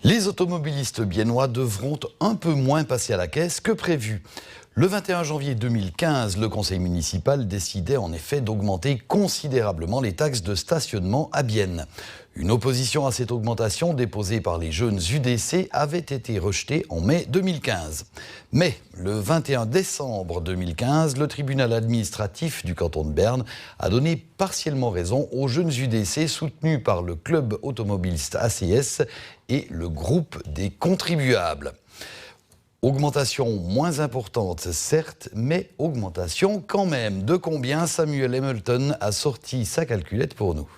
Les automobilistes biennois devront un peu moins passer à la caisse que prévu. Le 21 janvier 2015, le conseil municipal décidait en effet d'augmenter considérablement les taxes de stationnement à Bienne. Une opposition à cette augmentation déposée par les jeunes UDC avait été rejetée en mai 2015. Mais le 21 décembre 2015, le tribunal administratif du canton de Berne a donné partiellement raison aux jeunes UDC soutenus par le club automobiliste ACS et le groupe des contribuables. Augmentation moins importante, certes, mais augmentation quand même. De combien Samuel Hamilton a sorti sa calculette pour nous.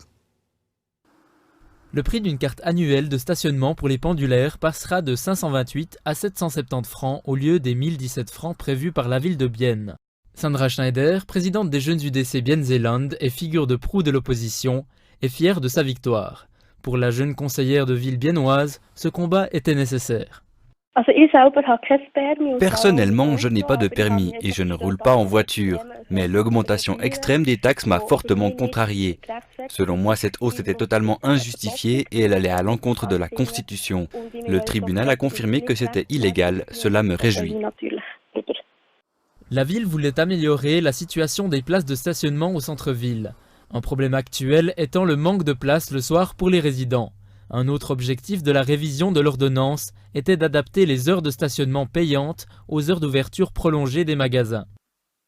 Le prix d'une carte annuelle de stationnement pour les pendulaires passera de 528 à 770 francs au lieu des 1017 francs prévus par la ville de Bienne. Sandra Schneider, présidente des jeunes UDC Bienne-Zéland et figure de proue de l'opposition, est fière de sa victoire. Pour la jeune conseillère de ville biennoise, ce combat était nécessaire. Personnellement, je n'ai pas de permis et je ne roule pas en voiture, mais l'augmentation extrême des taxes m'a fortement contrarié. Selon moi, cette hausse était totalement injustifiée et elle allait à l'encontre de la Constitution. Le tribunal a confirmé que c'était illégal, cela me réjouit. La ville voulait améliorer la situation des places de stationnement au centre-ville. Un problème actuel étant le manque de places le soir pour les résidents. Un autre objectif de la révision de l'ordonnance était d'adapter les heures de stationnement payantes aux heures d'ouverture prolongée des magasins.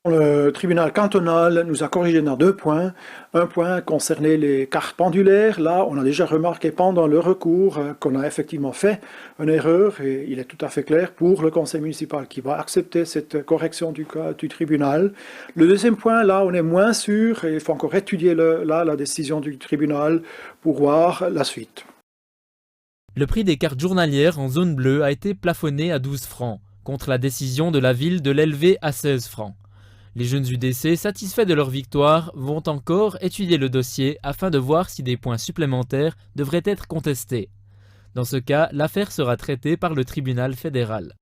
Le tribunal cantonal nous a corrigé dans 2 points. Un point concernait les cartes pendulaires. Là, on a déjà remarqué pendant le recours qu'on a effectivement fait une erreur et il est tout à fait clair pour le conseil municipal qui va accepter cette correction du tribunal. Le deuxième point, là, on est moins sûr et il faut encore étudier la décision du tribunal pour voir la suite. Le prix des cartes journalières en zone bleue a été plafonné à 12 francs, contre la décision de la ville de l'élever à 16 francs. Les jeunes UDC, satisfaits de leur victoire, vont encore étudier le dossier afin de voir si des points supplémentaires devraient être contestés. Dans ce cas, l'affaire sera traitée par le tribunal fédéral.